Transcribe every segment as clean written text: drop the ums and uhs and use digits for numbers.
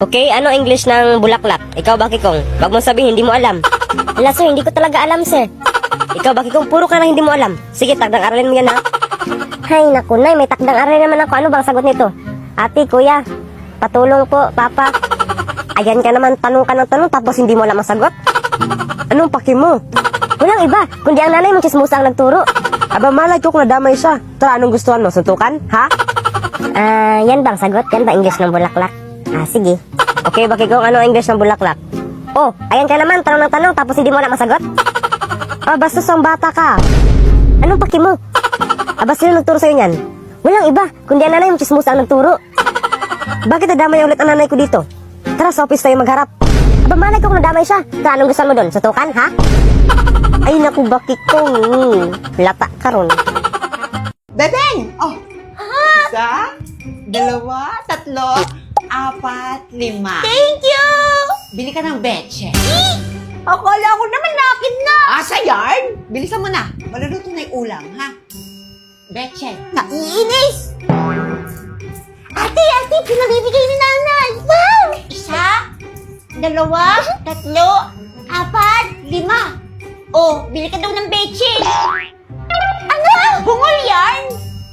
Okay, ano English ng bulaklak? Ikaw ba, Kikong? Wag mo sabihin, hindi mo alam. Wala, sir, hindi ko talaga alam, sir. Ikaw ba, Kikong? Puro ka na hindi mo alam. Sige, takdang aralin mo yan, ha? Hay, naku, Nay, may takdang aralin naman ako. Ano bang sagot nito? Ate, kuya, patulong po, papa. Ayan ka naman, tanong ka ng tanong, tapos hindi mo alam ang sagot? Anong paki mo? Walang iba, kundi ang nanay mong chismosa ang nagturo. Aba, malay ko kung nadamay siya. Tara, anong gustuhan mo? Suntukan? Ha? Yan bang sagot? Yan ba English ng bulaklak? Sige. Okay, bakit kung ano English ng bulaklak? Oh, ayan ka naman, tanong ng tanong, tapos hindi mo alam ang sagot? Basta ang bata ka. Anong paki mo? Sino nagturo sa'yo niyan? Walang iba, kundi ang nanay mong chismosa ang nagturo. Bakit nadamay ulit ang nanay ko dito? Tara, sa office tayo magharap. Malay ko kung nadamay siya. Tara, anong gusto mo doon? Sutukan, ha? Ay, naku, bakit kong lata ka ron. Bebeng! Oh! Isa, dalawa, tatlo, apat, lima. Thank you! Bili ka ng betche. Akala ko naman nakit na. Sa yard? Bilisan mo na. Maluluto na yung ulam, ha? Betche. Naiinis! Ate, pinabibigay ni nanay. Wow! Isa, dalawa, tatlo, apat, lima. Oh, bili ka daw ng betchin. Ano? Bungol yan?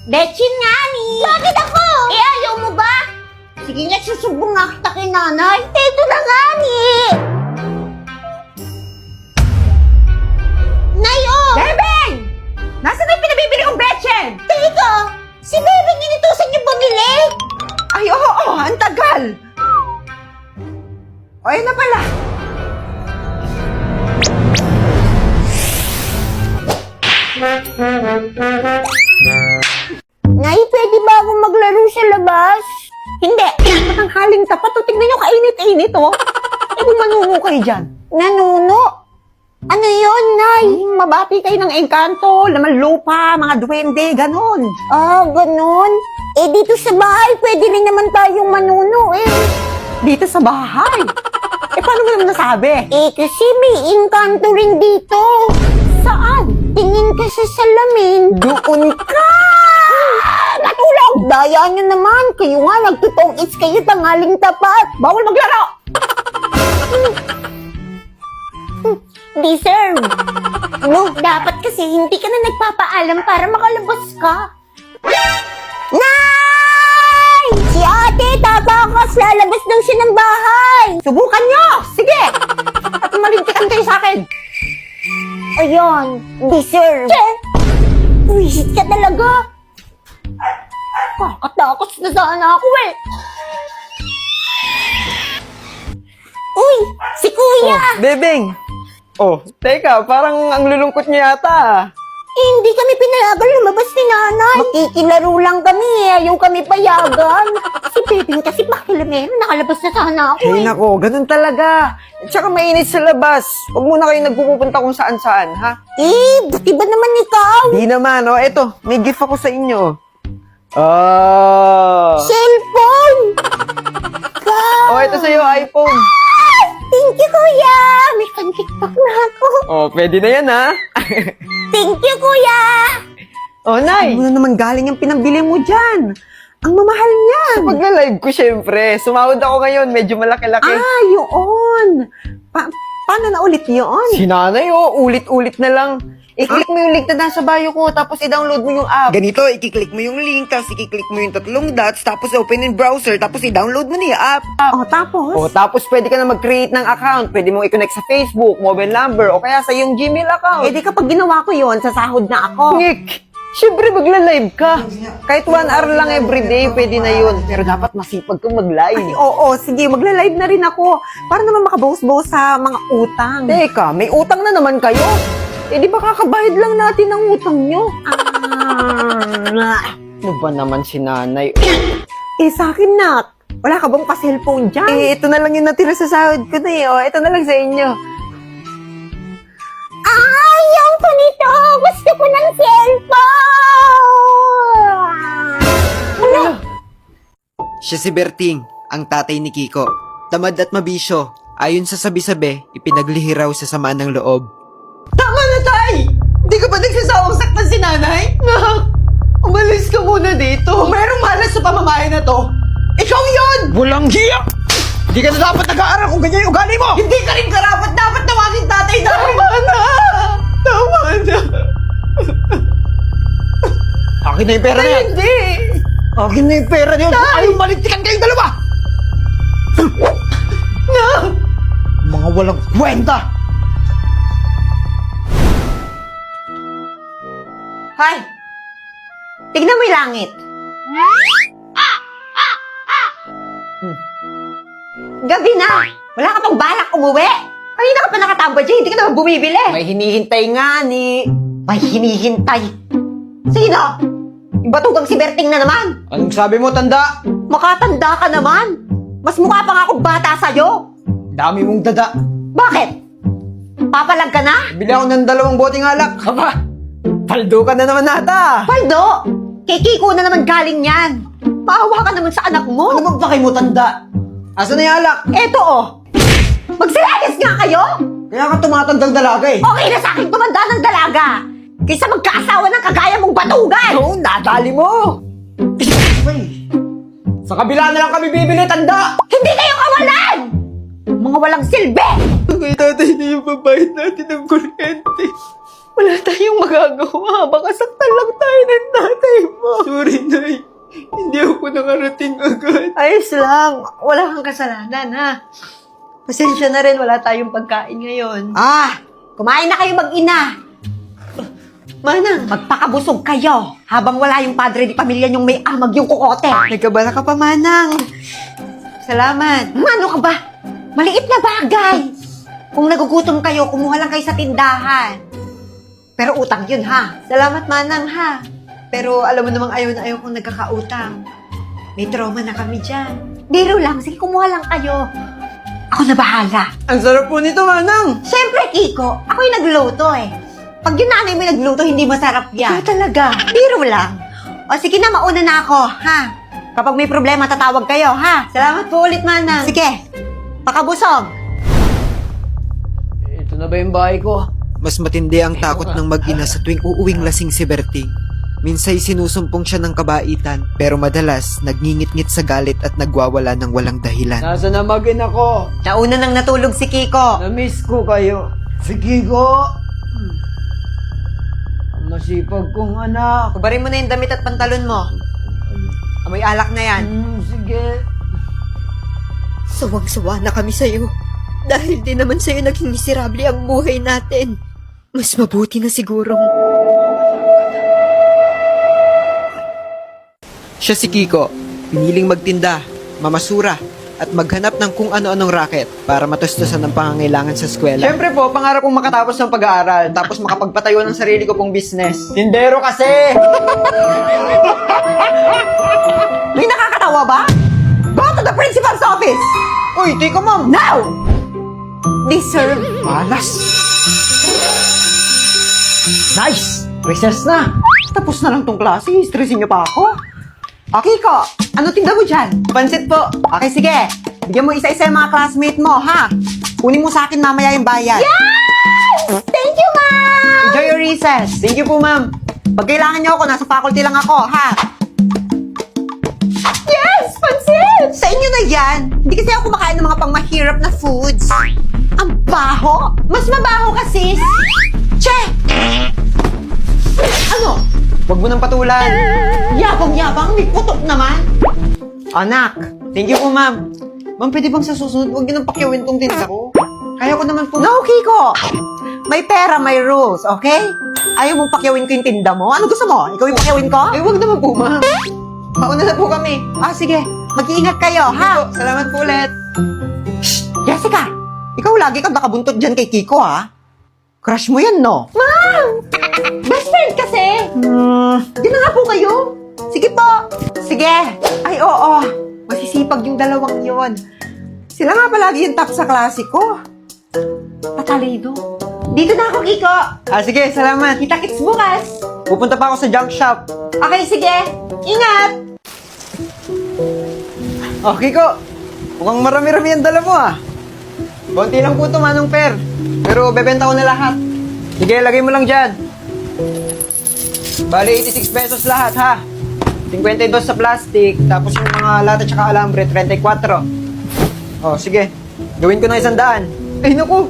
Betchin nga ni. Bakit ako? Ayaw mo ba? Sige nga, susubong nga kita kay nanay. Ito na nga ni. Nay, oh! Bebeng! Nasaan na yung pinabibili kong betche? Teka, si Bebeng inutusan niyo bumili? Ay, oo, ang tagal. O, ayun na pala. Nay, pwede ba akong maglaro sa labas? Hindi. Matanghaling tapat. O, tignan nyo, kainit-init, oh. Eh, kung manuno kayo dyan. Nanuno? Ano yun, Nay? Mabati kayo ng engkanto, laman lupa, mga duwende, ganon. Ganun? Eh, dito sa bahay, pwede rin naman tayong manuno, eh. Dito sa bahay. Eh, paano mo naman nasabi? Eh, kasi may engkanto rin dito. Saan? Tingin ka sa salamin. Doon ka! Natulog! Daya nyo naman. Kayo nga, nagtutong it's kayo tangaling tapat. Bawal maglaro! Deserve. No, dapat kasi hindi ka na nagpapaalam para makalabas ka. Nay! Si ate, tatakas. Lalabas daw siya ng bahay. Subukan nyo! Sige! At malintikan kayo sa akin. Ayun, deserve. Wisit ka talaga. Kakatakot na sana ako eh. Uy, si kuya. Bebeng! Oh, teka, parang ang lulungkot niya yata. Hindi kami pinayagan lumabas ni nanay. Makikilaro lang kami eh. Ayaw kami payagan. Si Bebeng kasi pakilamero. Nakalabas na sana ako Ay, nako, ganun talaga. Tsaka mainit sa labas. Huwag muna kayo nagpupunta kung saan-saan, ha? buti ba naman ikaw? Di naman, oh. Eto, may gift ako sa inyo. Cellphone! Oh, ito sa'yo, iPhone. Thank you, kuya! May pan-tiktok na ako. Oh, pwede na yan, ha? Thank you, kuya! Oh, Nay! Ano na naman galing yung pinabili mo dyan? Ang mamahal niyan. Sa pagla-live ko, syempre. Sumahod ako ngayon, medyo malaki-laki. Yun. Paano na ulit yun? Si nanay, oh, ulit-ulit na lang. I-click mo yung link na nasa bio ko, tapos i-download mo yung app. Ganito, i-click mo yung link, tapos i-click mo yung tatlong dots, tapos open in browser, tapos i-download mo na yung app. Tapos? O, tapos pwede ka na mag-create ng account. Pwede mo i-connect sa Facebook, mobile number, o kaya sa yung Gmail account. Eh di kapag ginawa ko yun, sasahod na ako. Nick, syempre magla-live ka. Kahit 1 hour lang everyday, pwede na yun. Pero dapat masipag kang mag-live. Oo, sige, magla-live na rin ako. Para naman makabawas-bawas sa mga utang. Teka, may utang na naman kayo. Eh di ba kakabahid lang natin ang utang nyo? Ano ba naman si nanay? Sa akin, Nak. Wala ka bang pa-cellphone dyan? Ito na lang yung natira sa sahod ko na eh. Oh, ito na lang sa inyo. Ayaw ko nito! Gusto ko ng cellphone! Siya si Berting, ang tatay ni Kiko. Tamad at mabisyo. Ayon sa sabi-sabi, ipinaglihiraw sa samaan ng loob. Tama na, Tay! Hindi ka ba nagsasawang saktan si nanay? Nak, umalis ka muna dito. Kung merong malas sa pamamahay na to, ikaw yon! Walang hiya! Hindi ka na dapat nag-aaral kung ganyan yung ugali mo! Hindi ka rin karapat dapat tawagin tatay namin! Tama na! Tama na! Akin na yung pera na yan! Hindi! Akin na yung pera na yun! Kung ayaw malintikan kayong dalawa! Mga walang kwenta! Hay! Tignan mo yung langit. Gabi na! Wala ka pang balak umuwi! Kanina ka pa nakatambay dyan, hindi ka naman bumibili! May hinihintay nga ni... May hinihintay! Sino? Yung batugang si Berting na naman! Anong sabi mo, tanda? Makatanda ka naman! Mas mukha pa nga akong bata sa'yo! Dami mong dada. Bakit? Papalag ka na? Bili ako ng 2 boteng alak. Aba, paldo ka na naman nata. Paldo! Kay Kiko na naman galing yan! Maawa ka naman sa anak mo! Ano bang pakay mo, tanda? Asa na yung alak? Eto oh! Magsilayas nga kayo! Kaya ka tumatandang dalaga eh. Okay na sa akin tumanda ng dalaga! Kaysa magkaasawa ng kagaya mong batugan! Oo, nadali mo. Sa kabila na lang kami bibili, tanda. Hindi kayo kawalan! Mga walang silbi! Kay tatay na yung babayad natin ng kuryente. Wala tayong magagawa. Baka saktan lang tayo ng tatay mo. Sorry, Nay. Hindi ako nakarating agad. Ayos lang. Wala kang kasalanan, ha? Pasensya na rin. Wala tayong pagkain ngayon. Ah! Kumain na kayo mag-ina. Manang, magpakabusog kayo. Habang wala yung padre di pamilya niyong may amag yung kukote. Nagkabala ka pa, Manang. Salamat. Ano ka ba? Maliit na bagay. Kung nagugutom kayo, kumuha lang kayo sa tindahan. Pero utang yun, ha? Salamat, Manang, ha? Pero alam mo namang ayaw na ayaw kong nagkakautang. May trauma na kami dyan. Biro lang. Sige, kumuha lang kayo. Ako na bahala. Ang sarap po nito, Manang. Siyempre, Kiko, ako yung nagluto eh. Pag yung nanay mo yung nagluto, hindi masarap yan. talaga? Biro lang. O sige na, mauna na ako, ha? Kapag may problema, tatawag kayo, ha? Salamat po ulit, Manang. Sige, pakabusog. Ito na ba yung bahay ko? Mas matindi ang takot ng mag-ina sa tuwing uuwing lasing si Berting. Minsay sinusumpong siya ng kabaitan, pero madalas nagngingit-ngit sa galit at nagwawala ng walang dahilan. Nasa na mag-in ako? Nauna nang natulog si Kiko. Na-miss ko kayo. Sige ko. Ang masipag kong anak. Kubarin mo na yung damit at pantalon mo. Amoy alak na yan. Sige. Sawang-sawa na kami sa'yo. Dahil din naman sa'yo naging miserable ang buhay natin. Mas mabuti na sigurong... Siya si Kiko, piniling magtinda, mamasura, at maghanap ng kung ano-anong racket para matustusan ang pangangailangan sa eskwela. Siyempre po, pangarap kong makatapos ng pag-aaral tapos makapagpatayo ng sarili ko pong business. Tindero kasi! May nakakatawa ba? Go to the principal's office! Uy, tika ma'am! Now! Deserve. Malas! Nice! Recess na! Tapos na lang tong klase, stressin niyo pa ako. Okay ko, ano tinda mo dyan? Pansit po! Okay, sige. Bigyan mo isa-isa yung mga classmate mo, ha? Kunin mo sa akin mamaya yung bayad. Yes! Thank you, ma'am! Enjoy your recess. Thank you po, ma'am. Pag kailangan niyo ako, nasa faculty lang ako, ha? Yes! Pansit! Sa inyo na yan. Hindi kasi ako kumakain ng mga pangmahirap na foods. Ang baho! Mas mabaho ka, sis! Che! Ano? Huwag mo nang patulan. Yabang-yabang, may putok naman. Anak, thank you po, ma'am. Ma'am, pwede bang sa susunod, huwag niyo nang pakyawin tong tinda ko? Kaya ko naman po. No, Kiko! May pera, may rules, okay? Ayaw mong pakyawin ko yung tinda mo? Ano gusto mo? Ikaw yung pakyawin ko? Eh, huwag naman po, ma'am. Mauna na po kami. Ah, sige. Mag-iingat kayo, ha? Salamat po ulit. Shh! Jessica! Ikaw lagi kang nakabuntot dyan kay Kiko, ha? Crush mo yan, no? Ma'am! Best friend kasi! Di na nga po kayo. Sige po. Sige. Ay, oo. Masisipag yung dalawang yon. Sila nga palagi yung top sa klase ko. Patalino. Dito na ako, Kiko. Ah, sige, salamat. Kita-kits bukas. Pupunta pa ako sa junk shop. Okay, sige. Ingat! Oh, Kiko. Mukhang marami-rami ang dala mo, ah. Konti lang po ito, Manong Per. Pero bebenta ko na lahat. Sige, lagay mo lang dyan. Bali, 86 pesos lahat, ha? 52 sa plastic, tapos yung mga lata tsaka alambre, 34. Oh, sige. Gawin ko na 100. Ay, naku.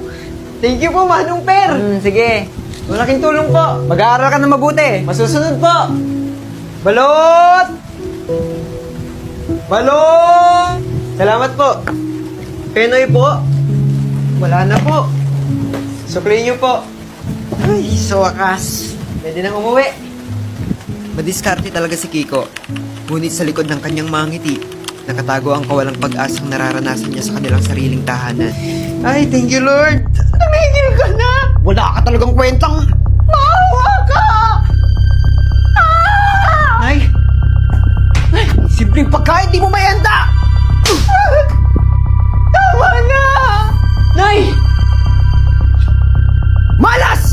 Thank you po, Manong Per. Sige. Malaking tulong po. Mag-aaral ka na mabuti. Masusunod po. Balot! Balot! Salamat po. Penoy po. Wala na po. Sukli niyo po. Ay, sa wakas. Pwede nang umuwi. Madiskarte talaga si Kiko. Ngunit sa likod ng kanyang mga ngiti, nakatago ang kawalang pag-asang nararanasan niya sa kanilang sariling tahanan. Ay, thank you, Lord. Tumigil ka na. Wala ka talagang kwentang. Maawa ka. Nay. Nay, simpleng pagkain, di mo may handa. Tama na. Nay. Malas!